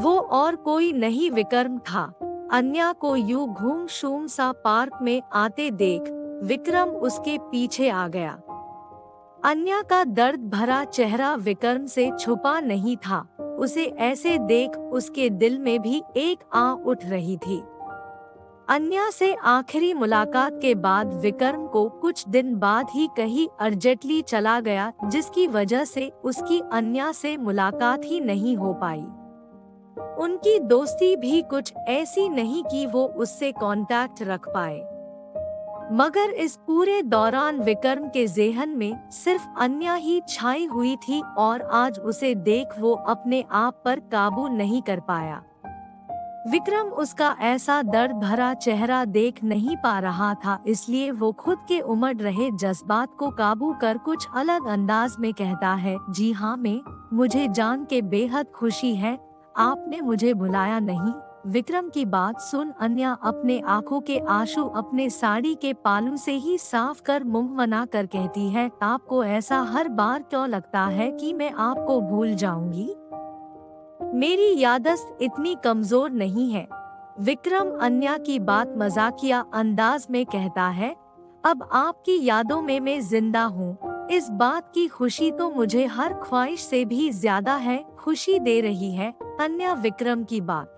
वो और कोई नहीं विक्रम था। अन्या को यूं घूम शूम सा पार्क में आते देख विक्रम उसके पीछे आ गया। अन्या का दर्द भरा चेहरा विक्रम से छुपा नहीं था। उसे ऐसे देख उसके दिल में भी एक आह उठ रही थी। अन्या से आखिरी मुलाकात के बाद विक्रम को कुछ दिन बाद ही कहीं अर्जेंटली चला गया, जिसकी वजह से उसकी अन्या से मुलाकात ही नहीं हो पाई। उनकी दोस्ती भी कुछ ऐसी नहीं कि वो उससे कांटेक्ट रख पाए। मगर इस पूरे दौरान विक्रम के ज़हन में सिर्फ अन्या ही छाई हुई थी और आज उसे देख वो अपने आप पर काबू नहीं कर पाया। विक्रम उसका ऐसा दर्द भरा चेहरा देख नहीं पा रहा था, इसलिए वो खुद के उमड़ रहे जज्बात को काबू कर कुछ अलग अंदाज में कहता है, जी हाँ मुझे जान के बेहद खुशी है, आपने मुझे भुलाया नहीं। विक्रम की बात सुन अन्या अपने आंखों के आंसू अपने साड़ी के पालू से ही साफ कर मुंह मना कर कहती है, आपको ऐसा हर बार क्यों लगता है कि मैं आपको भूल जाऊंगी? मेरी याददाश्त इतनी कमजोर नहीं है। विक्रम अन्या की बात मजाकिया अंदाज में कहता है, अब आपकी यादों में मैं जिंदा हूँ। इस बात की खुशी तो मुझे हर ख्वाहिश से भी ज्यादा है, खुशी दे रही है। अन्या विक्रम की बात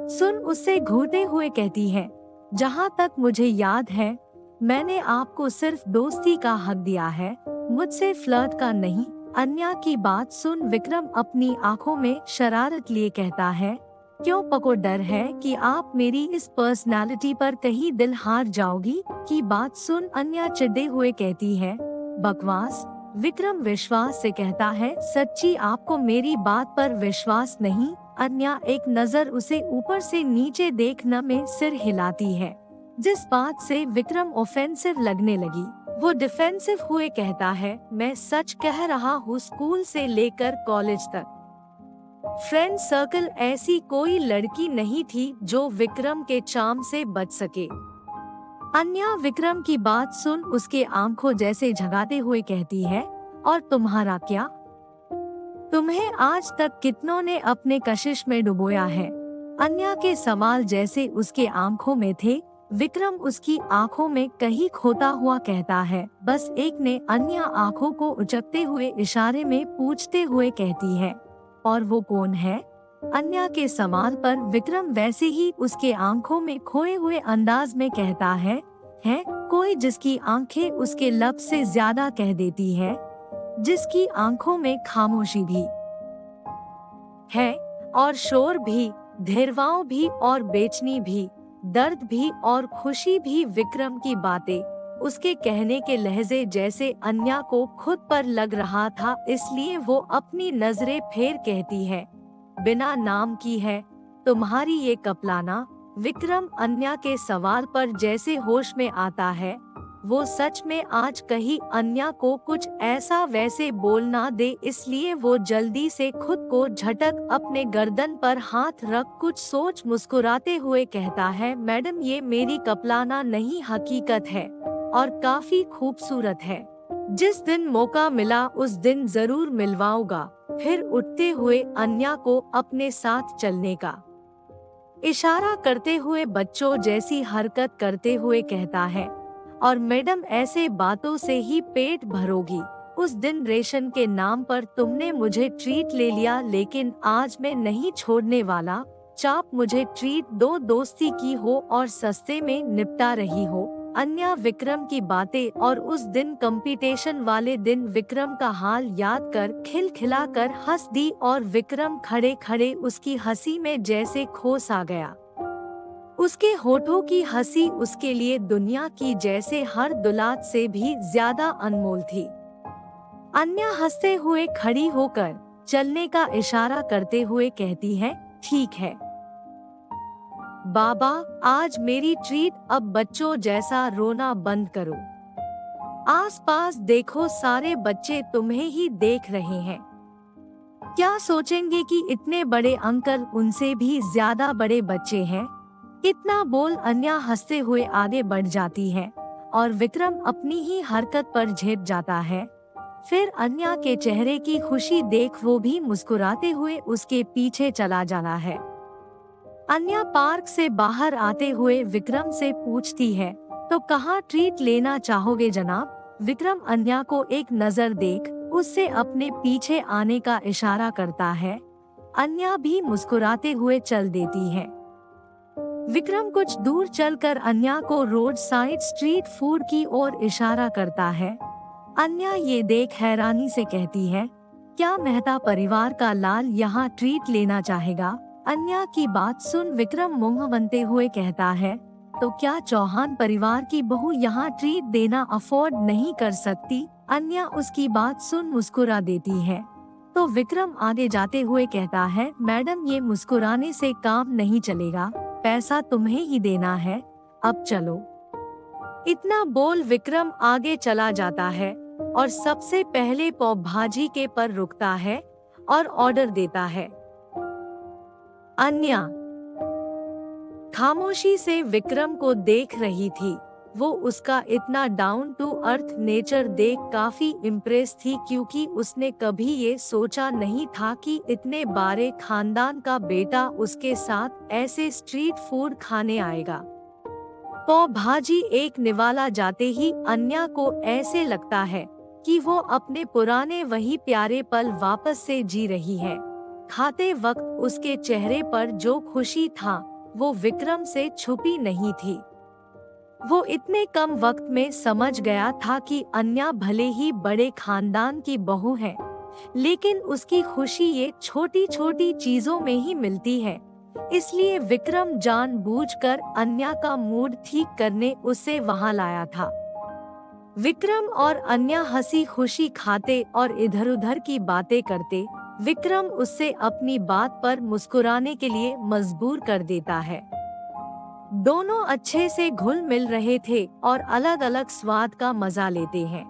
सुन उससे घूरते हुए कहती है, जहाँ तक मुझे याद है मैंने आपको सिर्फ दोस्ती का हक दिया है, मुझसे फ्लर्ट का नहीं। अन्या की बात सुन विक्रम अपनी आंखों में शरारत लिए कहता है, क्यों पको डर है कि आप मेरी इस पर्सनालिटी पर कहीं दिल हार जाओगी? की बात सुन अन्या चिढ़ते हुए कहती है, बकवास। विक्रम विश्वास से कहता है, सच्ची आपको मेरी बात पर विश्वास नहीं? अन्या एक नजर उसे ऊपर से नीचे देखने में सिर हिलाती है, जिस बात से विक्रम ऑफेंसिव लगने लगी। वो डिफेंसिव हुए कहता है, मैं सच कह रहा हूँ, स्कूल से लेकर कॉलेज तक फ्रेंड सर्कल ऐसी कोई लड़की नहीं थी जो विक्रम के चार्म से बच सके। अन्या विक्रम की बात सुन उसके आंखों जैसे झगाते हुए कहती है, और तुम्हारा क्या? तुम्हें आज तक कितनों ने अपने कशिश में डुबोया है? अन्या के सवाल जैसे उसके आंखों में थे। विक्रम उसकी आंखों में कहीं खोता हुआ कहता है, बस एक ने। अन्या आंखों को उचकते हुए इशारे में पूछते हुए कहती है, और वो कौन है? अन्या के सवाल पर विक्रम वैसे ही उसके आंखों में खोए हुए अंदाज में कहता है कोई जिसकी आंखें उसके लब से ज्यादा कह देती है, जिसकी आंखों में खामोशी भी है और शोर भी, धीरवाओं भी और बेचनी भी, दर्द भी और खुशी भी। विक्रम की बातें उसके कहने के लहजे जैसे अन्या को खुद पर लग रहा था, इसलिए वो अपनी नजरें फेर कहती है, बिना नाम की है तुम्हारी ये कपलाना। विक्रम अन्या के सवाल पर जैसे होश में आता है, वो सच में आज कहीं अन्या को कुछ ऐसा वैसे बोल ना दे, इसलिए वो जल्दी से खुद को झटक अपने गर्दन पर हाथ रख कुछ सोच मुस्कुराते हुए कहता है, मैडम ये मेरी कपलाना नहीं हकीकत है और काफी खूबसूरत है। जिस दिन मौका मिला उस दिन जरूर मिलवाऊंगा। फिर उठते हुए अन्या को अपने साथ चलने का इशारा करते हुए बच्चों जैसी हरकत करते हुए कहता है, और मैडम ऐसे बातों से ही पेट भरोगी। उस दिन रेशन के नाम पर तुमने मुझे ट्रीट ले लिया, लेकिन आज मैं नहीं छोड़ने वाला। चाप मुझे ट्रीट दो, दोस्ती की हो और सस्ते में निपटा रही हो। अन्या विक्रम की बातें और उस दिन कंपटीशन वाले दिन विक्रम का हाल याद कर खिलखिला कर हंस दी, और विक्रम खड़े खड़े उसकी हंसी में जैसे खो सा गया। उसके होठों की हंसी उसके लिए दुनिया की जैसे हर दुलात से भी ज्यादा अनमोल थी। अन्या हंसते हुए खड़ी होकर चलने का इशारा करते हुए कहती है, ठीक है बाबा, आज मेरी ट्रीट, अब बच्चों जैसा रोना बंद करो। आसपास देखो, सारे बच्चे तुम्हें ही देख रहे हैं। क्या सोचेंगे कि इतने बड़े अंकल उनसे भी ज्यादा बड़े बच्चे हैं? इतना बोल अन्या हंसते हुए आगे बढ़ जाती है और विक्रम अपनी ही हरकत पर झेप जाता है। फिर अन्या के चेहरे की खुशी देख वो भी मुस्कुराते हुए उसके पीछे चला जाना है। अन्या पार्क से बाहर आते हुए विक्रम से पूछती है, तो कहाँ ट्रीट लेना चाहोगे जनाब? विक्रम अन्या को एक नजर देख उससे अपने पीछे आने का इशारा करता है। अन्या भी मुस्कुराते हुए चल देती है। विक्रम कुछ दूर चलकर अन्या को रोड साइड स्ट्रीट फूड की ओर इशारा करता है। अन्या ये देख हैरानी से कहती है, क्या मेहता परिवार का लाल यहाँ ट्रीट लेना चाहेगा? अन्या की बात सुन विक्रम मुंह बनते हुए कहता है, तो क्या चौहान परिवार की बहू यहाँ ट्रीट देना अफोर्ड नहीं कर सकती? अन्या उसकी बात सुन मुस्कुरा देती है। तो विक्रम आगे जाते हुए कहता है, मैडम ये मुस्कुराने से काम नहीं चलेगा, पैसा तुम्हें ही देना है, अब चलो। इतना बोल विक्रम आगे चला जाता है और सबसे पहले पाव भाजी के पर रुकता है और ऑर्डर देता है। अन्या खामोशी से विक्रम को देख रही थी। वो उसका इतना डाउन टू अर्थ नेचर देख काफी इम्प्रेस थी, क्योंकि उसने कभी ये सोचा नहीं था कि इतने बड़े खानदान का बेटा उसके साथ ऐसे स्ट्रीट फूड खाने आएगा। पाव भाजी एक निवाला जाते ही अन्या को ऐसे लगता है कि वो अपने पुराने वही प्यारे पल वापस से जी रही है। खाते वक्त उसके चेहरे पर जो खुशी था वो विक्रम से छुपी नहीं थी। वो इतने कम वक्त में समझ गया था कि अन्या भले ही बड़े खानदान की बहू है, लेकिन उसकी खुशी ये छोटी छोटी चीजों में ही मिलती है। इसलिए विक्रम जानबूझकर अन्या का मूड ठीक करने उसे वहां लाया था। विक्रम और अन्या हंसी खुशी खाते और इधर उधर की बातें करते। विक्रम उससे अपनी बात पर मुस्कुराने के लिए मजबूर कर देता है। दोनों अच्छे से घुल मिल रहे थे और अलग अलग स्वाद का मजा लेते हैं।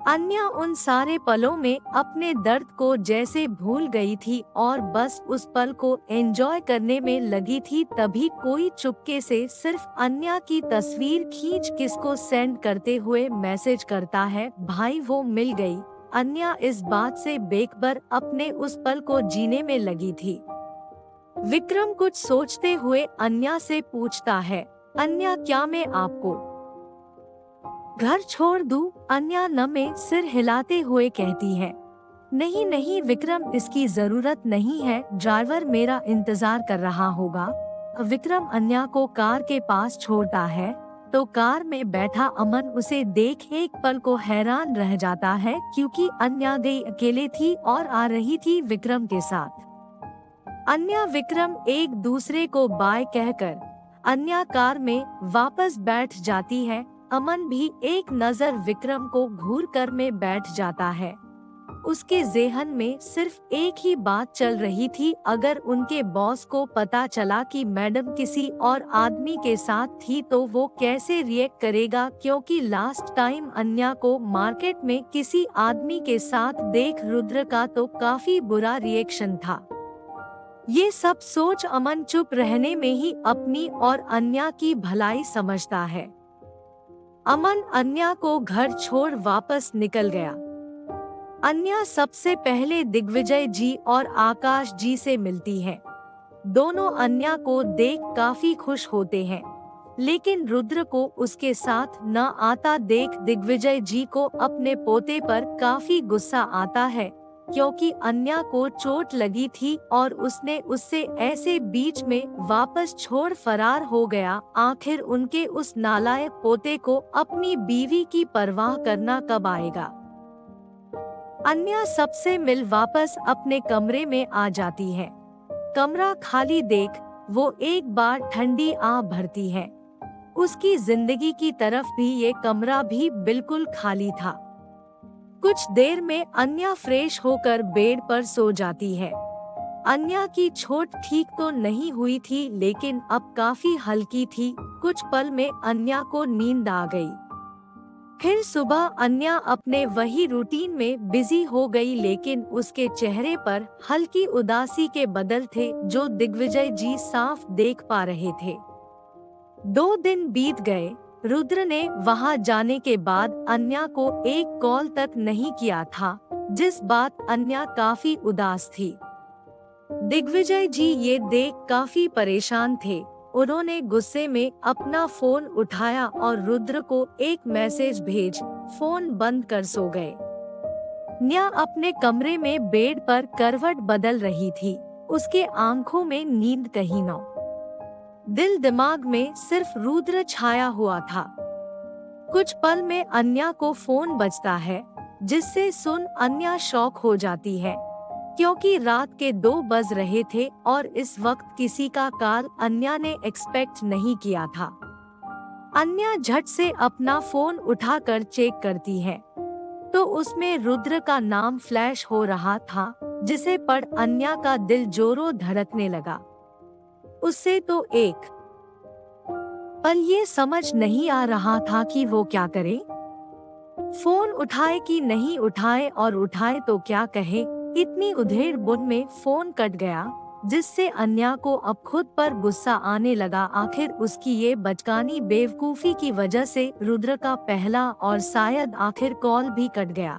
अन्या उन सारे पलों में अपने दर्द को जैसे भूल गई थी और बस उस पल को एंजॉय करने में लगी थी। तभी कोई चुपके से सिर्फ अन्या की तस्वीर खींच किसको सेंड करते हुए मैसेज करता है, भाई वो मिल गई। अन्या इस बात से बेखबर अपने उस पल को जीने में लगी थी। विक्रम कुछ सोचते हुए अन्या से पूछता है, अन्या क्या मैं आपको घर छोड़ दूं? अन्या नमे सिर हिलाते हुए कहती है, नहीं नहीं विक्रम, इसकी जरूरत नहीं है, ड्राइवर मेरा इंतजार कर रहा होगा। विक्रम अन्या को कार के पास छोड़ता है तो कार में बैठा अमन उसे देख एक पल को हैरान रह जाता है, क्योंकि अन्या गई अकेले थी और आ रही थी विक्रम के साथ। अन्या विक्रम एक दूसरे को बाय कहकर अन्या कार में वापस बैठ जाती है। अमन भी एक नजर विक्रम को घूर कर में बैठ जाता है। उसके ज़हन में सिर्फ एक ही बात चल रही थी, अगर उनके बॉस को पता चला कि मैडम किसी और आदमी के साथ थी तो वो कैसे रिएक्ट करेगा, क्योंकि लास्ट टाइम अन्या को मार्केट में किसी आदमी के साथ देख रुद्र का तो काफी बुरा रिएक्शन था। ये सब सोच अमन चुप रहने में ही अपनी और अन्या की भलाई समझता है। अमन अन्या को घर छोड़ वापस निकल गया। अन्या सबसे पहले दिग्विजय जी और आकाश जी से मिलती है। दोनों अन्या को देख काफी खुश होते हैं, लेकिन रुद्र को उसके साथ न आता देख दिग्विजय जी को अपने पोते पर काफी गुस्सा आता है, क्योंकि अन्या को चोट लगी थी और उसने उससे ऐसे बीच में वापस छोड़ फरार हो गया। आखिर उनके उस नालायक पोते को अपनी बीवी की परवाह करना कब आएगा। अन्या सबसे मिल वापस अपने कमरे में आ जाती है। कमरा खाली देख वो एक बार ठंडी आह भरती है। उसकी जिंदगी की तरफ भी ये कमरा भी बिल्कुल खाली था। कुछ देर में अन्या फ्रेश होकर बेड पर सो जाती है। अन्या की चोट ठीक तो नहीं हुई थी, लेकिन अब काफी हल्की थी। कुछ पल में अन्या को नींद आ गई। फिर सुबह अन्या अपने वही रूटीन में बिजी हो गई, लेकिन उसके चेहरे पर हल्की उदासी के बदल थे जो दिग्विजय जी साफ देख पा रहे थे। 2 दिन बीत गए। रुद्र ने वहां जाने के बाद अन्या को एक कॉल तक नहीं किया था, जिस बात अन्या काफी उदास थी। दिग्विजय जी ये देख काफी परेशान थे। उन्होंने गुस्से में अपना फोन उठाया और रुद्र को एक मैसेज भेज फोन बंद कर सो गए। न्या अपने कमरे में बेड पर करवट बदल रही थी। उसके आंखों में नींद कहीं न। दिल दिमाग में सिर्फ रुद्र छाया हुआ था। कुछ पल में अन्या को फोन बजता है, जिससे सुन अन्या शॉक हो जाती है, क्योंकि रात के 2 बज रहे थे और इस वक्त किसी का कॉल अन्या ने एक्सपेक्ट नहीं किया था। अन्या झट से अपना फोन उठाकर चेक करती है, तो उसमें रुद्र का नाम फ्लैश हो रहा था, जिसे पढ़ अन्या का दिल जोरों धड़कने लगा। उससे तो एक पल ये समझ नहीं आ रहा था कि वो क्या करे। फोन उठाए कि नहीं उठाए, और उठाए तो क्या कहे। इतनी उधेड़-बुन में फोन कट गया, जिससे अन्या को अब खुद पर गुस्सा आने लगा। आखिर उसकी ये बचकानी बेवकूफी की वजह से रुद्र का पहला और शायद आखिर कॉल भी कट गया।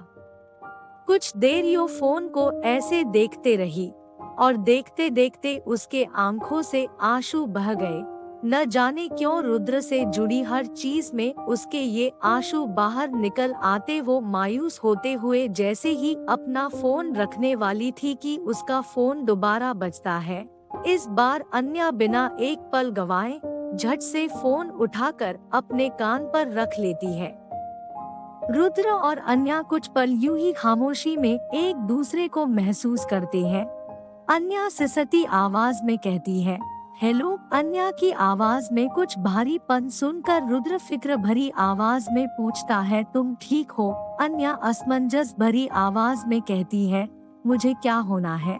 कुछ देर यो फोन को ऐसे देखते रही और देखते देखते उसके आंखों से आंसू बह गए। न जाने क्यों रुद्र से जुड़ी हर चीज में उसके ये आंसू बाहर निकल आते। वो मायूस होते हुए जैसे ही अपना फोन रखने वाली थी कि उसका फोन दोबारा बजता है। इस बार अन्या बिना एक पल गवाए झट से फोन उठाकर अपने कान पर रख लेती है। रुद्र और अन्या कुछ पल यूं ही खामोशी में एक दूसरे को महसूस करते हैं। अन्या सिसती आवाज में कहती है, हेलो। अन्या की आवाज में कुछ भारीपन सुनकर रुद्र फिक्र भरी आवाज में पूछता है, तुम ठीक हो? अन्या असमंजस भरी आवाज में कहती है, मुझे क्या होना है?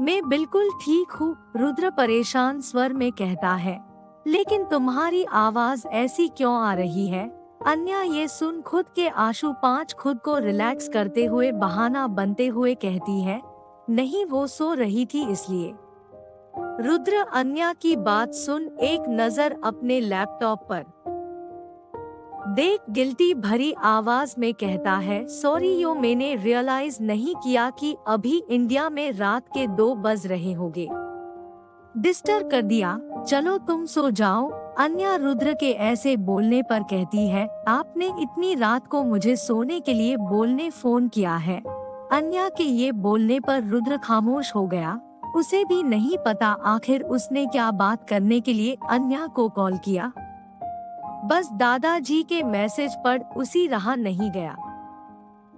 मैं बिल्कुल ठीक हूँ, रुद्र परेशान स्वर में कहता है। लेकिन तुम्हारी आवाज ऐसी क्यों आ रही है? अन्या ये सुन खुद के आशुपांच खुद को रिलैक्स करते हुए बहाना बनते हुए कहती है, नहीं वो सो रही थी इसलिए। रुद्र अन्या की बात सुन एक नजर अपने लैपटॉप पर देख गिल्टी भरी आवाज में कहता है, सॉरी यो, मैंने रियलाइज नहीं किया कि अभी इंडिया में रात के 2 बज रहे होंगे। डिस्टर्ब कर दिया, चलो तुम सो जाओ। अन्या रुद्र के ऐसे बोलने पर कहती है, आपने इतनी रात को मुझे सोने के लिए बोलने फोन किया है? अन्या के ये बोलने पर रुद्र खामोश हो गया। उसे भी नहीं पता आखिर उसने क्या बात करने के लिए अन्या को कॉल किया। बस दादाजी के मैसेज पर उसी रहा नहीं गया।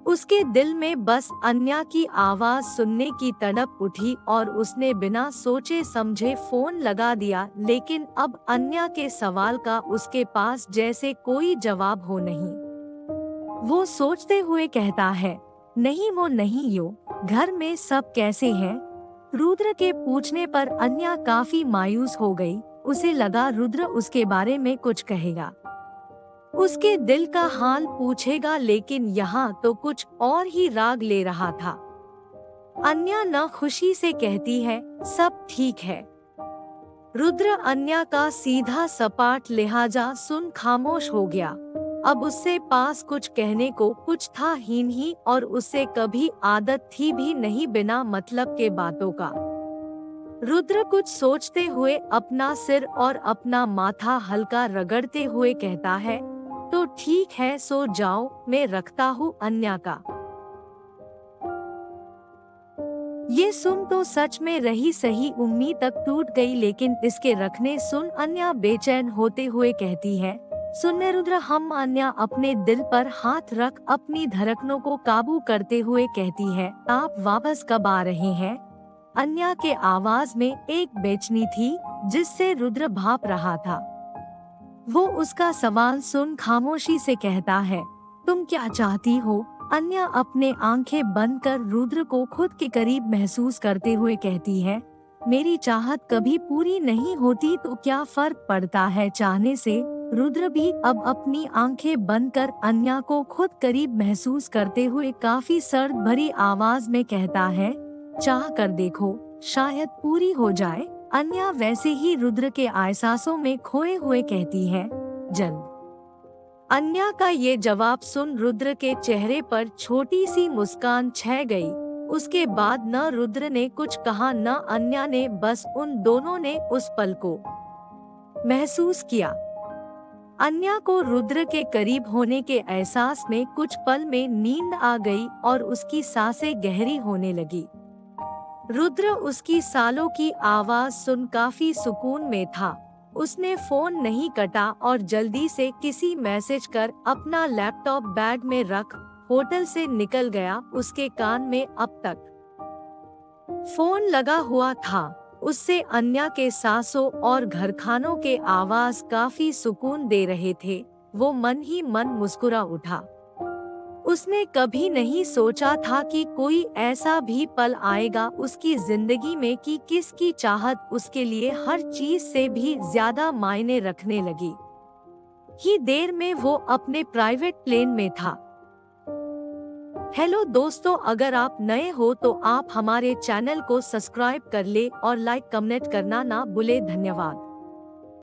उसके दिल में बस अन्या की आवाज सुनने की तड़प उठी और उसने बिना सोचे समझे फोन लगा दिया। लेकिन अब अन्या के सवाल का उसके पास जैसे कोई जवाब हो नहीं। वो सोचते हुए कहता है, नहीं वो नहीं यो, घर में सब कैसे हैं? रुद्र के पूछने पर अन्या काफी मायूस हो गई। उसे लगा रुद्र उसके बारे में कुछ कहेगा, उसके दिल का हाल पूछेगा, लेकिन यहाँ तो कुछ और ही राग ले रहा था। अन्या न खुशी से कहती है, सब ठीक है। रुद्र अन्या का सीधा सपाट लिहाजा सुन खामोश हो गया। अब उससे पास कुछ कहने को कुछ था ही नहीं, और उससे कभी आदत थी भी नहीं बिना मतलब के बातों का। रुद्र कुछ सोचते हुए अपना सिर और अपना माथा हल्का रगड़ते हुए कहता है, तो ठीक है, सो जाओ, मैं रखता हूँ अन्या का। ये सुन तो सच में रही सही उम्मीद तक टूट गई। लेकिन इसके रखने सुन अन्या बेचैन होते हुए कहती है, सुनने रुद्र। हम अन्या अपने दिल पर हाथ रख अपनी धड़कनों को काबू करते हुए कहती है, आप वापस कब आ रहे हैं? अन्या के आवाज में एक बेचैनी थी जिससे रुद्र भाप रहा था। वो उसका सवाल सुन खामोशी से कहता है, तुम क्या चाहती हो? अन्या अपने आंखें बंद कर रुद्र को खुद के करीब महसूस करते हुए कहती है, मेरी चाहत कभी पूरी नहीं होती तो क्या फर्क पड़ता है चाहने से? रुद्र भी अब अपनी आंखें बंद कर अन्या को खुद करीब महसूस करते हुए काफी सर्द भरी आवाज में कहता है, चाह कर देखो, शायद पूरी हो जाए। अन्या वैसे ही रुद्र के एहसासों में खोए हुए कहती है, जल्द। अन्या का ये जवाब सुन रुद्र के चेहरे पर छोटी सी मुस्कान छा गई। उसके बाद न रुद्र ने कुछ कहा न अन्या ने, बस उन दोनों ने उस पल को महसूस किया। अन्या को रुद्र के करीब होने के एहसास में कुछ पल में नींद आ गई और उसकी सांसें गहरी होने लगी। रुद्र उसकी सालों की आवाज सुन काफी सुकून में था। उसने फोन नहीं कटा और जल्दी से किसी मैसेज कर अपना लैपटॉप बैग में रख होटल से निकल गया। उसके कान में अब तक फोन लगा हुआ था। उससे अन्या के सांसों और घरखानों के आवाज काफी सुकून दे रहे थे। वो मन ही मन मुस्कुरा उठा। उसने कभी नहीं सोचा था कि कोई ऐसा भी पल आएगा उसकी जिंदगी में कि किसकी चाहत उसके लिए हर चीज से भी ज्यादा मायने रखने लगी। ही देर में वो अपने प्राइवेट प्लेन में था। हेलो दोस्तों, अगर आप नए हो तो आप हमारे चैनल को सब्सक्राइब कर ले और लाइक कमेंट करना ना भूले। धन्यवाद।